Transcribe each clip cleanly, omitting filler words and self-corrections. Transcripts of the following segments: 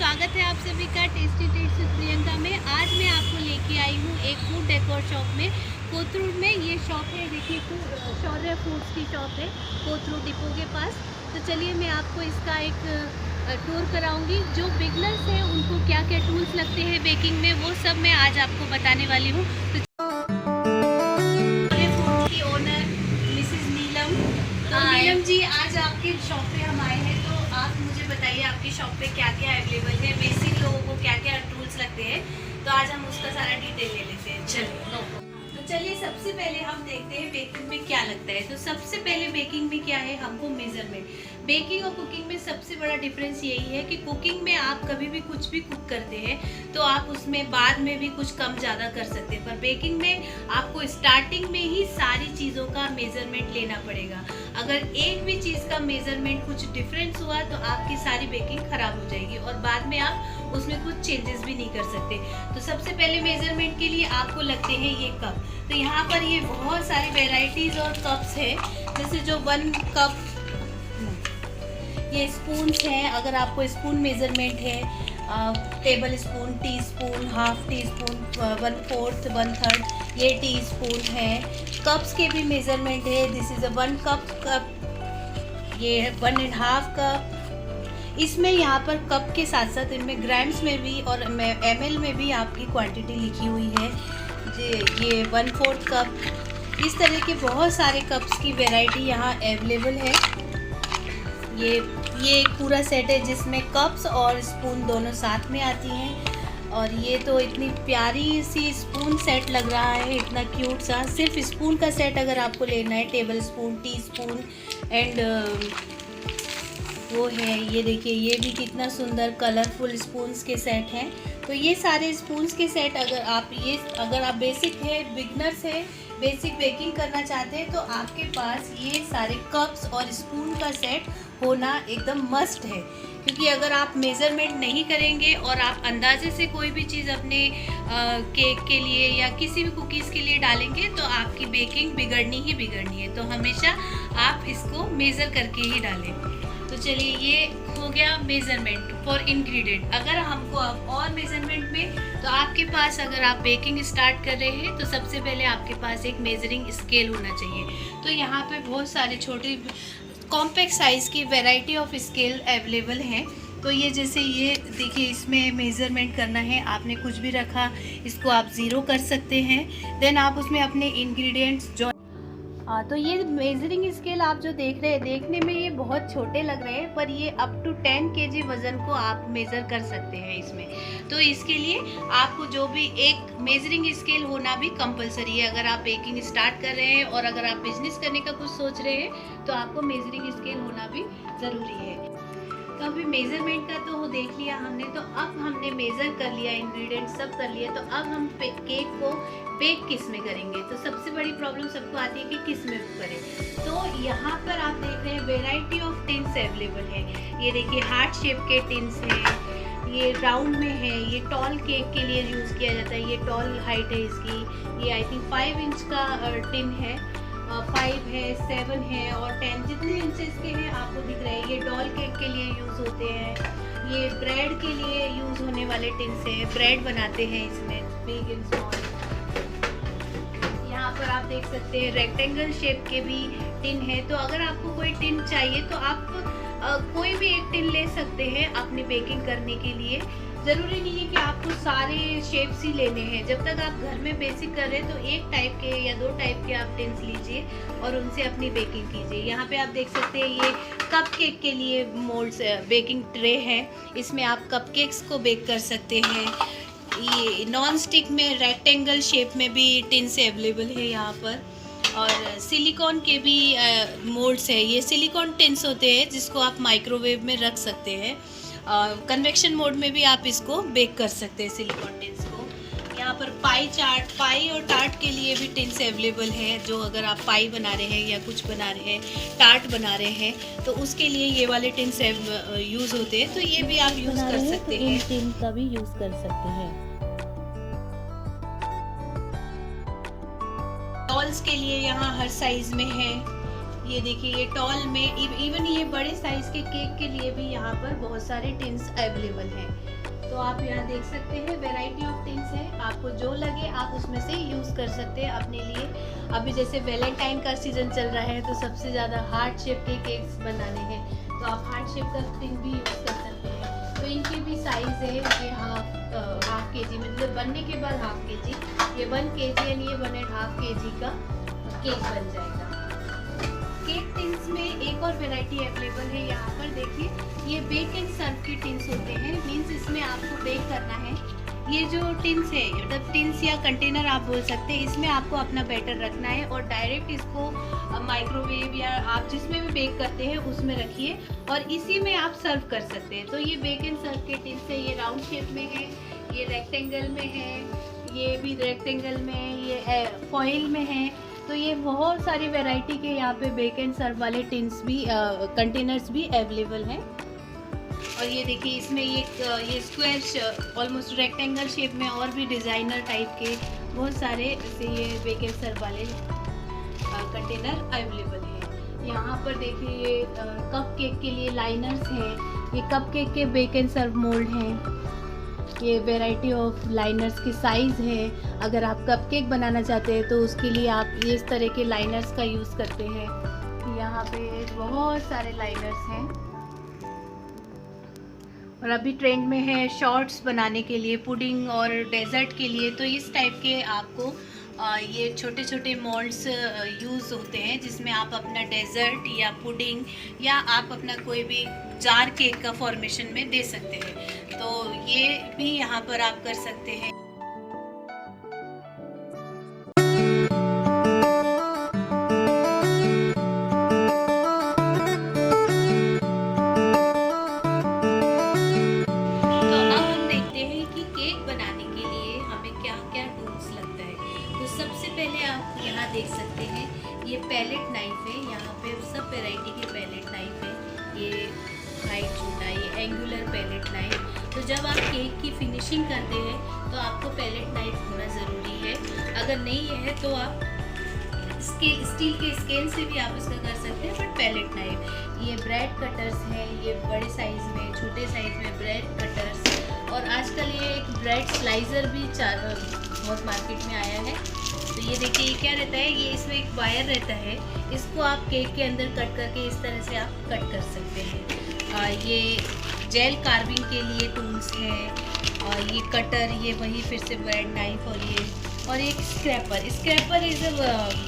स्वागत है आप सभी का टेस्टी टेस्ट विद प्रियंका में। आज मैं आपको लेके आई हूँ एक फूड डेकोर शॉप में, कोथरूड में। ये शॉप है, देखिए, शौर्य फूड्स की शॉप है कोथरूड डिपो के पास। तो चलिए मैं आपको इसका एक टूर कराऊंगी। जो बिगनर्स हैं उनको क्या क्या टूल्स लगते हैं बेकिंग में, वो सब मैं आज आपको बताने वाली हूँ। तो शौर्य फूड्स की ओनर मिसेस नीलम। तो नीलम जी, आज आपके शॉप पे हम आए हैं, तो आप मुझे बताइए आपकी शॉप पे क्या क्या अवेलेबल है, बेसिक लोगों को क्या क्या टूल्स लगते हैं। तो आज हम उसका सारा डिटेल ले लेते हैं। चलिए चलिए सबसे पहले हम देखते हैं बेकिंग में क्या लगता है। तो सबसे पहले बेकिंग में क्या है, हमको मेजरमेंट। बेकिंग और कुकिंग में सबसे बड़ा डिफरेंस यही है कि कुकिंग में आप कभी भी कुछ भी कुक करते हैं तो आप उसमें बाद में भी कुछ कम ज़्यादा कर सकते हैं, पर बेकिंग में आपको स्टार्टिंग में ही सारी चीज़ों का मेजरमेंट लेना पड़ेगा। अगर एक भी चीज़ का मेजरमेंट कुछ डिफरेंस हुआ तो आपकी सारी बेकिंग खराब हो जाएगी और बाद में आप उसमें कुछ चेंजेस भी नहीं कर सकते। तो सबसे पहले मेजरमेंट के लिए आपको लगते हैं ये कप। तो यहाँ पर ये बहुत सारी वेराइटीज और कप्स है, जैसे जो 1 कप, ये स्पून्स हैं। अगर आपको स्पून मेजरमेंट है, table spoon, tea spoon, half tea spoon, 1/4, 1/3, ये टी स्पून है। कप्स के भी मेजरमेंट है। दिस इज अ 1 कप, ये है 1.5 कप। इसमें यहाँ पर कप के साथ साथ इनमें ग्राम्स में भी और ml में भी आपकी क्वांटिटी लिखी हुई है। ये 1/4 कप। इस तरह के बहुत सारे कप्स की वैरायटी यहाँ अवेलेबल है। ये एक पूरा सेट है जिसमें कप्स और स्पून दोनों साथ में आती हैं। और ये तो इतनी प्यारी सी स्पून सेट लग रहा है, इतना क्यूट सा। सिर्फ स्पून का सेट अगर आपको लेना है, table spoon, tea spoon and वो है, ये देखिए, ये भी कितना सुंदर कलरफुल स्पून्स के सेट हैं। तो ये सारे स्पून्स के सेट अगर आप बेसिक है, बिगनर्स है, बेसिक बेकिंग करना चाहते हैं, तो आपके पास ये सारे कप्स और स्पून का सेट होना एकदम मस्ट है। क्योंकि अगर आप मेज़रमेंट नहीं करेंगे और आप अंदाजे से कोई भी चीज़ अपने केक के लिए या किसी भी कुकीज़ के लिए डालेंगे तो आपकी बेकिंग बिगड़नी ही बिगड़नी है। तो हमेशा आप इसको मेज़र करके ही डालें। तो चलिए, ये हो गया मेज़रमेंट फॉर इंग्रेडिएंट। अगर हमको अब और मेज़रमेंट में, तो आपके पास अगर आप बेकिंग स्टार्ट कर रहे हैं तो सबसे पहले आपके पास एक मेजरिंग स्केल होना चाहिए। तो यहाँ पे बहुत सारे छोटे कॉम्पैक्ट साइज़ की वैरायटी ऑफ स्केल अवेलेबल हैं। तो ये जैसे ये देखिए, इसमें मेज़रमेंट करना है, आपने कुछ भी रखा, इसको आप 0 कर सकते हैं। देन आप उसमें अपने इंग्रेडिएंट्स जो तो ये मेजरिंग स्केल आप जो देख रहे हैं, देखने में ये बहुत छोटे लग रहे हैं, पर ये अप टू 10 kg वज़न को आप मेज़र कर सकते हैं इसमें। तो इसके लिए आपको जो भी एक मेजरिंग स्केल होना भी कंपलसरी है। अगर आप बेकिंग स्टार्ट कर रहे हैं और अगर आप बिजनेस करने का कुछ सोच रहे हैं तो आपको मेजरिंग स्केल होना भी ज़रूरी है। तो अभी मेज़रमेंट का तो देख लिया हमने, तो अब हमने मेज़र कर लिया, इंग्रेडिएंट सब कर लिया, तो अब हम केक को बेक किस में करेंगे। तो सबसे बड़ी प्रॉब्लम सबको आती है कि किस में करें। तो यहाँ पर आप देख रहे हैं वेराइटी ऑफ टिन्स अवेलेबल है। ये देखिए, हार्ट शेप के टिन्स हैं, ये राउंड में है, ये टॉल केक के लिए यूज़ किया जाता है, ये टॉल हाइट है इसकी। ये आई थिंक 5 इंच का टिन है, 5 है, 7 है और 10, जितने इंचेस के हैं आपको दिख रहे हैं। ये डॉल केक के लिए यूज़ होते हैं, ये ब्रेड के लिए यूज़ होने वाले टिन्स हैं, ब्रेड बनाते हैं इसमें, बिग एंड स्मॉल। यहाँ पर आप देख सकते हैं रेक्टेंगल शेप के भी टिन है। तो अगर आपको कोई टिन चाहिए तो आप कोई भी एक टिन ले सकते हैं अपनी बेकिंग करने के लिए। ज़रूरी नहीं है कि आपको सारे शेप्स ही लेने हैं। जब तक आप घर में बेसिक कर रहे हैं तो एक टाइप के या 2 टाइप के आप टिन्स लीजिए और उनसे अपनी बेकिंग कीजिए। यहाँ पे आप देख सकते हैं ये कप केक के लिए मोल्ड्स, बेकिंग ट्रे है, इसमें आप कप केक्स को बेक कर सकते हैं। ये नॉन स्टिक में रेक्टेंगल शेप में भी टिन्स अवेलेबल है यहाँ पर। और सिलिकॉन के भी मोल्ड्स है। ये सिलिकॉन टिन्स होते हैं जिसको आप माइक्रोवेव में रख सकते हैं। कन्वेक्शन मोड में भी आप इसको बेक कर सकते हैं सिलिकॉन टिन्स को। यहाँ पर पाई और टार्ट के लिए भी टिन्स अवेलेबल है। जो अगर आप पाई बना रहे हैं या कुछ बना रहे हैं, टार्ट बना रहे हैं, तो उसके लिए ये वाले टिन्स यूज़ होते हैं। तो ये भी आप यूज़ कर सकते हैं, टिन का भी यूज़ कर सकते हैं। डॉल्स के लिए यहाँ हर साइज में है। ये देखिए, ये टॉल में इवन ये बड़े साइज के केक के लिए भी यहाँ पर बहुत सारे टिन्स अवेलेबल हैं। तो आप यहाँ देख सकते हैं वैरायटी ऑफ टिन्स है, आपको जो लगे आप उसमें से यूज़ कर सकते हैं अपने लिए। अभी जैसे वैलेंटाइन का सीजन चल रहा है तो सबसे ज़्यादा हार्ट शेप के केक्स बनाने हैं, तो आप हार्ट शेप का टिन भी यूज़ कर सकते हैं। तो इनकी भी साइज़ है, ये हाफ केजी, मतलब बनने के बाद हाफ केजी, ये 1 kg एंड ये 1.5 kg का केक बन जाएगा। केक टिन्स में एक और वैरायटी अवेलेबल है, यहाँ पर देखिए, ये बेक एंड सर्व के टिन्स होते हैं। मीन्स इसमें आपको बेक करना है। ये जो टिन्स है, मतलब टिन्स या कंटेनर आप बोल सकते हैं, इसमें आपको अपना बैटर रखना है और डायरेक्ट इसको माइक्रोवेव या आप जिसमें भी बेक करते हैं उसमें रखिए और इसी में आप सर्व कर सकते हैं। तो ये बेक एंड सर्व के टिन्स है, ये राउंड शेप में है, ये रेक्टेंगल में है, ये भी रेक्टेंगल में है, ये फॉइल में है। तो ये बहुत सारी वैरायटी के यहाँ पे बेक एंड सर्व वाले टिन्स भी कंटेनर्स भी अवेलेबल हैं। और ये देखिए, इसमें ये स्क्वायर ऑलमोस्ट रेक्टेंगल शेप में और भी डिज़ाइनर टाइप के बहुत सारे ऐसे ये बेक एंड सर्व वाले कंटेनर अवेलेबल हैं। यहाँ पर देखिए, ये कप केक के लिए लाइनर्स हैं, ये कप केक के बेक एंड सर्व मोल्ड हैं। ये वैरायटी ऑफ लाइनर्स की साइज़ है। अगर आप कपकेक बनाना चाहते हैं तो उसके लिए आप ये इस तरह के लाइनर्स का यूज़ करते हैं। यहाँ पे बहुत सारे लाइनर्स हैं और अभी ट्रेंड में है शॉर्ट्स बनाने के लिए, पुडिंग और डेजर्ट के लिए। तो इस टाइप के आपको ये छोटे छोटे मोल्ड्स यूज़ होते हैं जिसमें आप अपना डेजर्ट या पुडिंग या आप अपना कोई भी जार केक का फॉर्मेशन में दे सकते हैं। तो ये भी यहाँ पर आप कर सकते हैं। तो अब हम देखते हैं कि केक बनाने के लिए हमें क्या क्या टूल्स लगता है। तो सबसे पहले आप यहाँ देख सकते हैं, ये पैलेट नाइफ है। यहाँ पे सब वैरायटी के पैलेट नाइफ है, ये हाइट छोटा, ये एंगुलर पैलेट नाइफ। तो जब आप केक की फिनिशिंग करते हैं तो आपको पैलेट नाइफ होना ज़रूरी है। अगर नहीं है तो आप स्टील के स्केल से भी आप इसका कर सकते हैं, बट पैलेट नाइफ। ये ब्रेड कटर्स हैं, ये बड़े साइज़ में, छोटे साइज़ में ब्रेड कटर्स, और आजकल ये एक ब्रेड स्लाइसर भी बहुत मार्केट में आया है। तो ये देखिए, ये क्या रहता है, ये इसमें एक वायर रहता है, इसको आप केक के अंदर कट करके इस तरह से आप कट कर सकते हैं। ये जेल कार्विंग के लिए टूल्स हैं, और ये कटर, ये वही फिर से ब्रेड नाइफ, और एक स्क्रैपर इज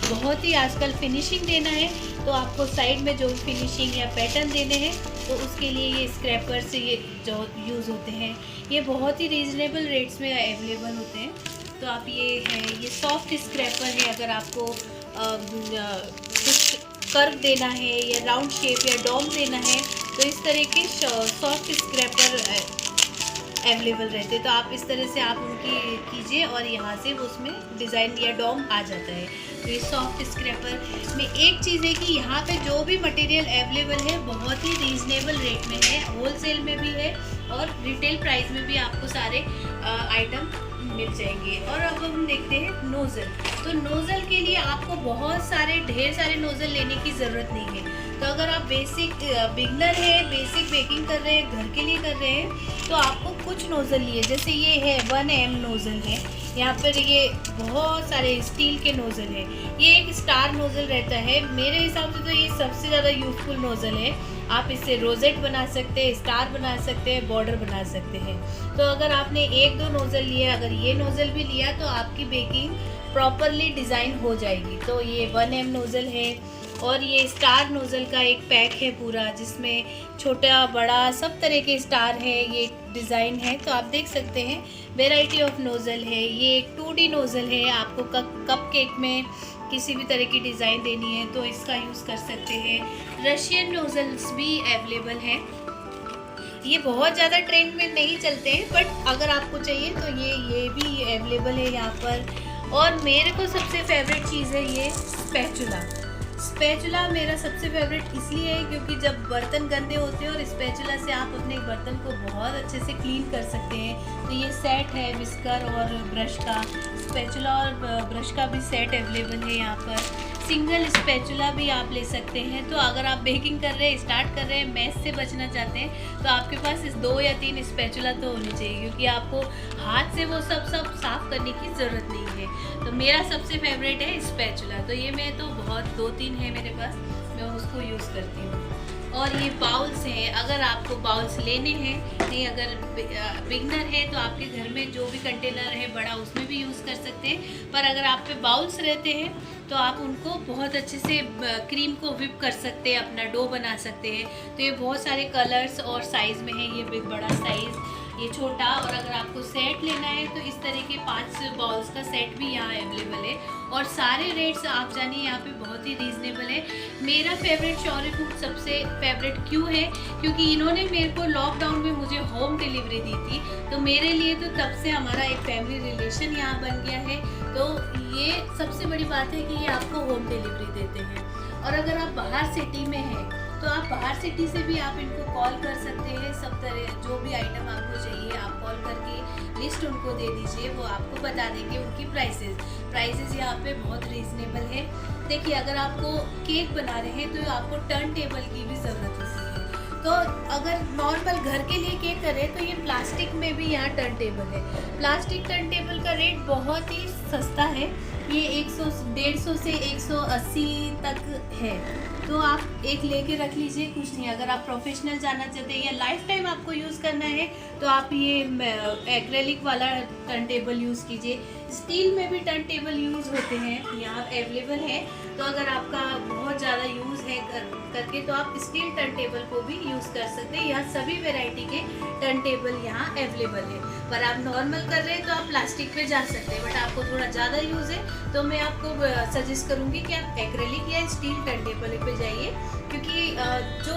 बहुत ही आजकल फिनिशिंग देना है तो आपको साइड में जो फिनिशिंग या पैटर्न देने हैं तो उसके लिए ये स्क्रैपर से ये जो यूज़ होते हैं, ये बहुत ही रीज़नेबल रेट्स में अवेलेबल होते हैं। तो आप ये सॉफ्ट स्क्रैपर है, अगर आपको कुछ कर्व देना है या राउंड शेप या डॉम देना है तो इस तरह के सॉफ्ट स्क्रैपर अवेलेबल रहते हैं। तो आप इस तरह से आप उनकी कीजिए और यहाँ से उसमें डिज़ाइन या डॉम आ जाता है। तो ये सॉफ्ट स्क्रैपर में एक चीज़ है कि यहाँ पे जो भी मटेरियल अवेलेबल है बहुत ही रीज़नेबल रेट में है, होलसेल में भी है और रिटेल प्राइस में भी आपको सारे आइटम मिल जाएंगे। और अब हम देखते हैं नोज़ल। तो नोज़ल के लिए आपको ढेर सारे नोज़ल लेने की ज़रूरत नहीं है। तो अगर आप बेसिक बिगनर है, बेसिक बेकिंग कर रहे हैं, घर के लिए कर रहे हैं, तो आपको कुछ नोज़ल लिए, जैसे ये है 1 mm नोज़ल है, यहाँ पर ये बहुत सारे स्टील के नोज़ल है। ये एक स्टार नोज़ल रहता है, मेरे हिसाब से तो ये सबसे ज़्यादा यूज़फुल नोज़ल है। आप इससे रोजेट बना सकते हैं, स्टार बना सकते हैं, बॉर्डर बना सकते हैं। तो अगर आपने 1-2 नोज़ल लिया, अगर ये नोज़ल भी लिया तो आपकी बेकिंग प्रॉपरली डिज़ाइन हो जाएगी। तो ये 1 mm नोज़ल है और ये स्टार नोज़ल का एक पैक है पूरा, जिसमें छोटा बड़ा सब तरह के स्टार है, ये डिज़ाइन है। तो आप देख सकते हैं वेराइटी ऑफ नोज़ल है। ये एक 2D नोज़ल है, आपको कप केक में किसी भी तरह की डिज़ाइन देनी है तो इसका यूज़ कर सकते हैं। रशियन नोज़ल्स भी अवेलेबल हैं, ये बहुत ज़्यादा ट्रेंड में नहीं चलते हैं, बट अगर आपको चाहिए तो ये भी अवेलेबल है यहाँ पर। और मेरे को सबसे फेवरेट चीज़ है ये स्पैचुला मेरा सबसे फेवरेट इसलिए है क्योंकि जब बर्तन गंदे होते हैं और स्पैचुला से आप अपने बर्तन को बहुत अच्छे से क्लीन कर सकते हैं। तो ये सेट है विस्कर और ब्रश का, स्पैचुला और ब्रश का भी सेट अवेलेबल है यहाँ पर। सिंगल स्पैचुला भी आप ले सकते हैं। तो अगर आप बेकिंग कर रहे हैं, स्टार्ट कर रहे हैं, मैस से बचना चाहते हैं, तो आपके पास इस 2 या 3 स्पैचुला तो होनी चाहिए, क्योंकि आपको हाथ से वो सब साफ़ करने की ज़रूरत नहीं है। तो मेरा सबसे फेवरेट है स्पैचुला। तो ये मैं तो बहुत 2-3 है मेरे पास, मैं उसको यूज़ करती हूँ। और ये बाउल्स हैं, अगर आपको बाउल्स लेने हैं, नहीं अगर बिगनर है तो आपके घर में जो भी कंटेनर है बड़ा उसमें भी यूज़ कर सकते हैं। पर अगर आप पे बाउल्स रहते हैं तो आप उनको बहुत अच्छे से क्रीम को विप कर सकते हैं, अपना डो बना सकते हैं। तो ये बहुत सारे कलर्स और साइज़ में है, ये बिग बड़ा साइज़, ये छोटा। और अगर आपको सेट लेना है तो इस तरह के 5 बाउल्स का सेट भी यहाँ अवेलेबल है। और सारे रेट्स आप जानिए यहाँ पे बहुत ही रीज़नेबल है। मेरा फेवरेट शौर्य फूड सबसे फेवरेट क्यों है, क्योंकि इन्होंने मेरे को लॉकडाउन में मुझे होम डिलीवरी दी थी। तो मेरे लिए तो तब से हमारा एक फैमिली रिलेशन यहाँ बन गया है। तो ये सबसे बड़ी बात है कि ये आपको होम डिलीवरी देते हैं। और अगर आप बाहर सिटी में हैं तो आप बाहर सिटी से भी आप इनको कॉल कर सकते हैं। सब तरह जो भी आइटम आपको चाहिए आप कॉल करके लिस्ट उनको दे दीजिए, वो आपको बता देंगे उनकी प्राइसेस यहाँ पे बहुत रीज़नेबल है। देखिए, अगर आपको केक बना रहे हैं तो आपको टर्न टेबल की भी ज़रूरत होती है। तो अगर नॉर्मल घर के लिए केक करें तो ये प्लास्टिक में भी यहाँ टर्न टेबल है। प्लास्टिक टर्न टेबल का रेट बहुत ही सस्ता है, ये 100-150 से 180 तक है। तो आप एक लेके रख लीजिए, कुछ नहीं। अगर आप प्रोफेशनल जाना चाहते हैं या लाइफ टाइम आपको यूज़ करना है तो आप ये एक्रेलिक वाला टर्न टेबल यूज़ कीजिए। स्टील में भी टर्न टेबल यूज़ होते हैं, यहाँ अवेलेबल है। तो अगर आपका बहुत ज़्यादा यूज़ है करके तो आप स्टील टर्न टेबल को भी यूज़ कर सकते हैं। यहाँ सभी वेराइटी के टर्न टेबल यहाँ अवेलेबल है। पर आप नॉर्मल कर रहे हैं तो आप प्लास्टिक पे जा सकते हैं, बट आपको थोड़ा ज़्यादा यूज़ है तो मैं आपको सजेस्ट करूँगी कि आप एक्रेलिक या स्टील टर्न टेबल पे जाइए, क्योंकि जो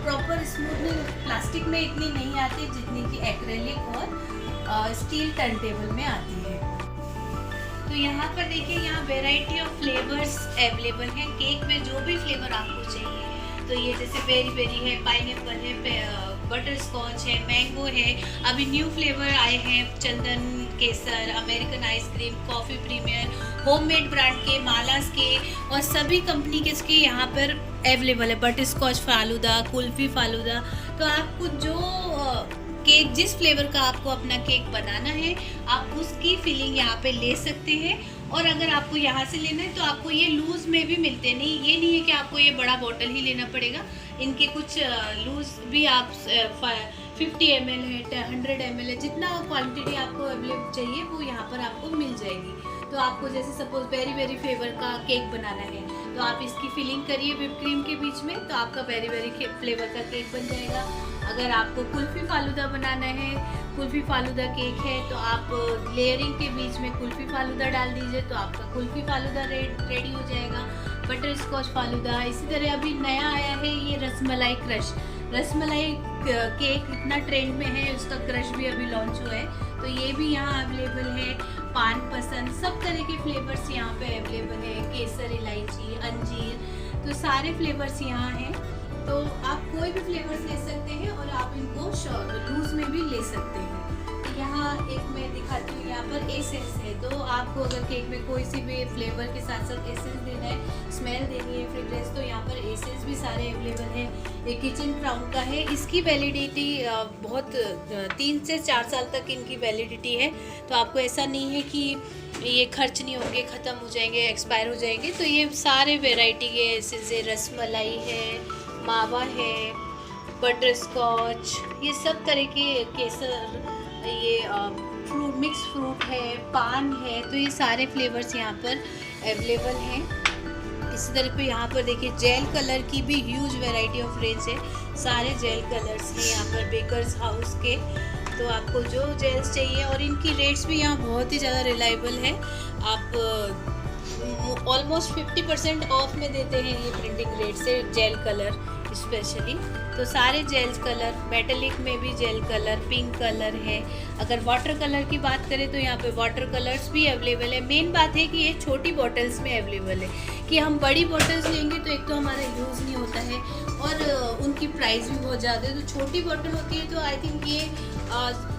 प्रॉपर स्मूथनिंग प्लास्टिक में इतनी नहीं आती जितनी कि एक्रेलिक और स्टील टर्न टेबल में आती है। तो यहाँ पर देखिए, यहाँ वेराइटी ऑफ फ्लेवर्स अवेलेबल हैं। केक में जो भी फ्लेवर आपको चाहिए, तो ये जैसे बेरी बेरी है, पाइनएप्पल है, बटर स्कॉच है, मैंगो है। अभी न्यू फ्लेवर आए हैं, चंदन केसर, American ice cream, coffee premier, homemade brand के, मालास के और सभी कंपनी के इसके यहाँ पर अवेलेबल है। Butterscotch falooda, kulfi falooda. तो आपको जो केक, जिस फ्लेवर का आपको अपना केक बनाना है, आप उसकी फिलिंग यहाँ पे ले सकते हैं। और अगर आपको यहाँ से लेना है तो आपको ये लूज़ में भी मिलते नहीं, ये नहीं है कि आपको ये बड़ा बॉटल ही लेना पड़ेगा। इनके कुछ लूज़ भी आप 50 ml है, 100 ml है, जितना क्वांटिटी आपको अवेलेबल चाहिए वो यहाँ पर आपको मिल जाएगी। तो आपको जैसे सपोज बेरी बेरी फ्लेवर का केक बनाना है तो आप इसकी फिलिंग करिए व्हिप क्रीम के बीच में, तो आपका बेरी बेरी फ्लेवर का केक बन जाएगा। अगर आपको कुल्फ़ी फालूदा बनाना है, कुल्फ़ी फालूदा केक है, तो आप लेयरिंग के बीच में कुल्फ़ी फालूदा डाल दीजिए, तो आपका कुल्फ़ी फालूदा रेडी हो जाएगा। Butterscotch falooda. इसी तरह अभी नया आया है ये रसमलाई क्रश। रसमलाई केक इतना ट्रेंड में है, उसका क्रश भी अभी लॉन्च हुआ है, तो ये भी यहाँ अवेलेबल है। पान पसंद, सब तरह के फ्लेवर्स यहाँ पे अवेलेबल है। केसर, इलायची, अंजीर, तो सारे फ्लेवर्स यहाँ हैं। तो आप कोई भी फ्लेवर्स ले सकते हैं और आप इनको लूज में भी ले सकते हैं। यहाँ एक मैं दिखाती हूँ, यहाँ पर एसेंस है। तो आपको अगर केक में कोई सी भी फ्लेवर के साथ साथ एसेंस देना है, स्मेल देनी है, फ्रेग्रेंस, तो यहाँ पर एसेंस भी सारे अवेलेबल हैं। ये किचन क्राउन का है, इसकी वैलिडिटी बहुत 3 से 4 साल तक इनकी वैलिडिटी है। तो आपको ऐसा नहीं है कि ये खर्च नहीं होंगे, ख़त्म हो जाएंगे, एक्सपायर हो जाएंगे। तो ये सारे वेराइटी के एसेंस है, रसमलाई है, मावा है, बटर स्कॉच, ये सब तरह के केसर, ये फ्रूट, मिक्स फ्रूट है, पान है, तो ये सारे फ्लेवर्स यहाँ पर अवेलेबल हैं। इसी तरह पे यहाँ पर देखिए जेल कलर की भी ह्यूज वैरायटी ऑफ रेंज है। सारे जेल कलर्स हैं यहाँ पर बेकर्स हाउस के। तो आपको जो जेल्स चाहिए, और इनकी रेट्स भी यहाँ बहुत ही ज़्यादा रिलायबल है। आप ऑलमोस्ट 50% ऑफ में देते हैं ये प्रिंटिंग रेट से, जेल कलर स्पेशली। तो सारे जेल कलर, मेटेलिक में भी जेल कलर, पिंक कलर है। अगर वाटर कलर की बात करें तो यहाँ पे वाटर कलर्स भी अवेलेबल है। मेन बात है कि ये छोटी बॉटल्स में अवेलेबल है, कि हम बड़ी बॉटल्स लेंगे तो एक तो हमारा यूज़ नहीं होता है और उनकी प्राइस भी बहुत ज़्यादा है। तो छोटी बॉटल होती है तो आई थिंक ये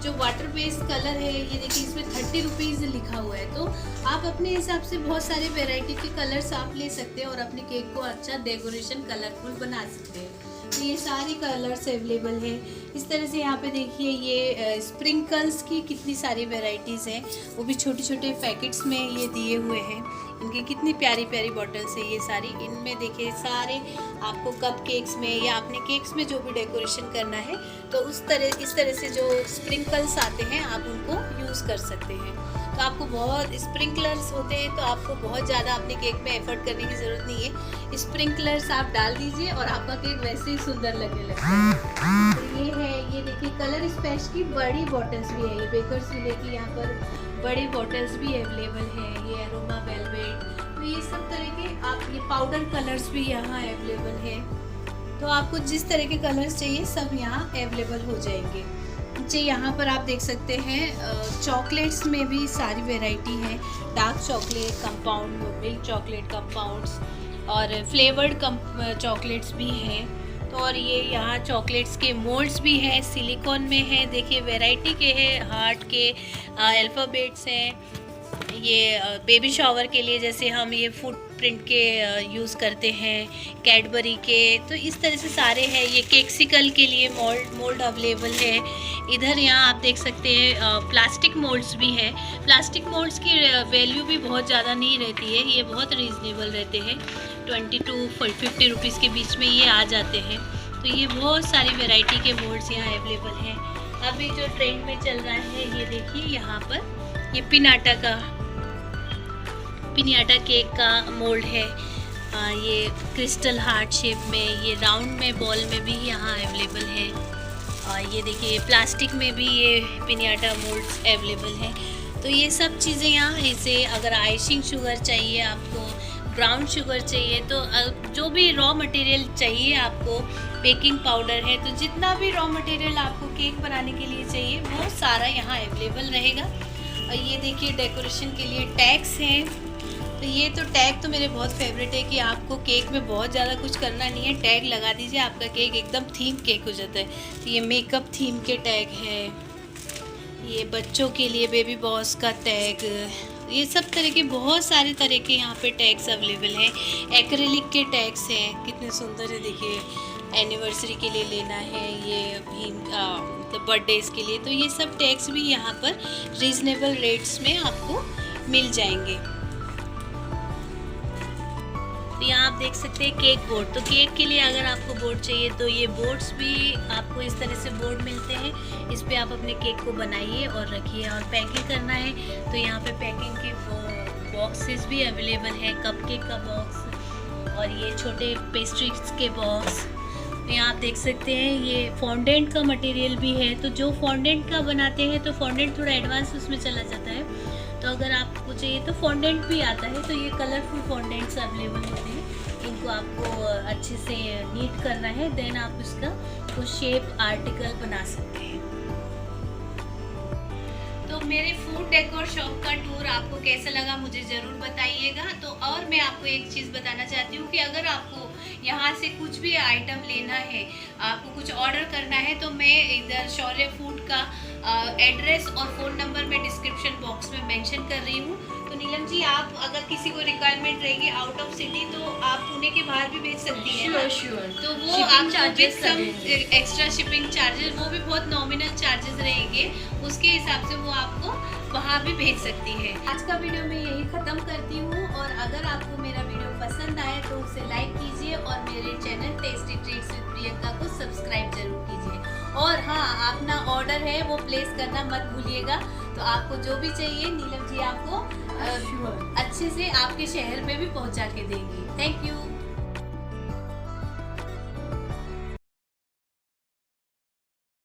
जो वाटर बेस्ड कलर है, ये देखिए इसमें 30 रुपीज़ लिखा हुआ है। तो आप अपने हिसाब से बहुत सारे वेराइटी के कलर्स आप ले सकते हैं और अपने केक को अच्छा डेकोरेशन कलरफुल बना सकते हैं। तो ये सारे कलर्स अवेलेबल है। इस तरह से यहाँ पे देखिए ये स्प्रिंकल्स की कितनी सारी वेराइटीज़ हैं, वो भी छोटे छोटे पैकेट्स में ये दिए हुए हैं। इनकी कितनी प्यारी प्यारी बॉटल्स है ये सारी। इनमें देखिए सारे आपको कप केक्स में या अपने केक्स में जो भी डेकोरेशन करना है तो इस तरह से जो स्प्रिंकल्स आते हैं आप उनको यूज़ कर सकते हैं। तो आपको बहुत स्प्रिंकलर्स होते हैं तो आपको बहुत ज़्यादा अपने केक में एफर्ट करने की ज़रूरत नहीं है। स्प्रिंकलर्स आप डाल दीजिए और आपका केक वैसे ही सुंदर लगने लगता है। तो ये है, ये देखिए कलर स्पेश की बड़ी बॉटल्स भी है। ये बेकर्स विले की यहाँ पर बड़े बॉटल्स भी अवेलेबल हैं। ये एरोमा वेलवेट, तो ये सब तरह के आप ये पाउडर कलर्स भी यहाँ अवेलेबल है। तो आपको जिस तरह के कलर्स चाहिए सब यहाँ अवेलेबल हो जाएंगे। जी यहाँ पर आप देख सकते हैं चॉकलेट्स में भी सारी वैरायटी है। Dark chocolate compound, milk chocolate compounds और फ्लेवर्ड चॉकलेट्स भी हैं। तो और ये यहाँ चॉकलेट्स के मोल्ड्स भी हैं, सिलिकॉन में है। देखिए वैरायटी के हैं, हार्ट के अल्फ़ाबेट्स हैं। ये बेबी शावर के लिए जैसे हम ये फुटप्रिंट के यूज़ करते हैं, कैडबरी के, तो इस तरह से सारे हैं। ये केक्सिकल के लिए मोल्ड अवेलेबल है। इधर यहाँ आप देख सकते हैं प्लास्टिक मोल्ड्स भी हैं। प्लास्टिक मोल्ड्स की वैल्यू भी बहुत ज़्यादा नहीं रहती है, ये बहुत रीज़नेबल रहते हैं। 20 to 50 रुपीज़ के बीच में ये आ जाते हैं। तो ये बहुत सारी वैरायटी के मोल्ड्स यहाँ अवेलेबल हैं। अभी जो ट्रेंड में चल रहा है ये देखिए यहाँ पर ये पिनियाटा केक का मोल्ड है। ये क्रिस्टल हार्ट शेप में, ये राउंड में, बॉल में भी यहाँ अवेलेबल है। ये देखिए प्लास्टिक में भी ये पिनियाटा मोल्ड्स अवेलेबल हैं। तो ये सब चीज़ें यहाँ ऐसे, अगर आइसिंग शुगर चाहिए आपको, ब्राउन शुगर चाहिए, तो जो भी रॉ मटेरियल चाहिए आपको, बेकिंग पाउडर है, तो जितना भी रॉ मटेरियल आपको केक बनाने के लिए चाहिए वो सारा यहाँ अवेलेबल रहेगा। और ये देखिए डेकोरेशन के लिए टैग्स हैं। तो ये तो टैग तो मेरे बहुत फेवरेट है कि आपको केक में बहुत ज़्यादा कुछ करना नहीं है, टैग लगा दीजिए, आपका केक एकदम थीम केक हो जाता है। तो ये मेकअप थीम के टैग है, ये बच्चों के लिए बेबी बॉस का टैग, ये सब तरह के बहुत सारे तरह के यहाँ पे टैग्स अवेलेबल हैं। एक्रेलिक के टैग्स हैं, कितने सुंदर है देखिए, एनिवर्सरी के लिए लेना है, ये भी मतलब बर्थडेज के लिए। तो ये सब टैग्स भी यहाँ पर रीज़नेबल रेट्स में आपको मिल जाएंगे। तो यहाँ आप देख सकते हैं केक बोर्ड। तो केक के लिए अगर आपको बोर्ड चाहिए तो ये बोर्ड्स भी आपको इस तरह से बोर्ड मिलते हैं। इस पे आप अपने केक को बनाइए और रखिए। और पैकिंग करना है तो यहाँ पे पैकिंग के बॉक्सेस भी अवेलेबल हैं, कपकेक का बॉक्स और ये छोटे पेस्ट्रीज के बॉक्स। तो यहाँ आप देख सकते हैं ये फॉन्डेंट का मटेरियल भी है। तो जो फॉन्डेंट का बनाते हैं तो फॉन्डेंट थोड़ा एडवांस उसमें चला जाता है। तो अगर आपको चाहिए तो फॉन्डेंट भी आता है। तो ये कलरफुल फॉन्डेंट्स अवेलेबल होते हैं। इनको आपको अच्छे से नीट करना है, देन आप इसका कुछ शेप आर्टिकल बना सकते हैं। तो मेरे फूड डेकोर शॉप का टूर आपको कैसा लगा मुझे ज़रूर बताइएगा। तो और मैं आपको एक चीज़ बताना चाहती हूँ कि अगर आपको यहाँ से कुछ भी आइटम लेना है, आपको कुछ ऑर्डर करना है, तो मैं इधर शौर्य फूड का एड्रेस और फ़ोन नंबर मैं डिस्क्रिप्शन बॉक्स में मेंशन कर रही हूँ। तो नीलम जी, आप अगर किसी को रिक्वायरमेंट रहेगी आउट ऑफ सिटी तो आप पुणे के बाहर भी भेज सकती हैं। श्योर। तो वो आपको with some extra shipping charges, वो भी बहुत नॉमिनल चार्जेस रहेंगे, उसके हिसाब से वो आपको वहाँ भी भेज सकती है। आज का वीडियो मैं यही ख़त्म करती हूँ। और अगर आपको मेरा वीडियो पसंद आए तो उसे लाइक कीजिए और मेरे channel tasty treats with Priyanka को सब्सक्राइब जरूर कीजिए। और हाँ, अपना ऑर्डर है वो प्लेस करना मत भूलिएगा। तो आपको जो भी चाहिए नीलम जी आपको अच्छे से आपके शहर में भी पहुँचा के देंगी। Thank you.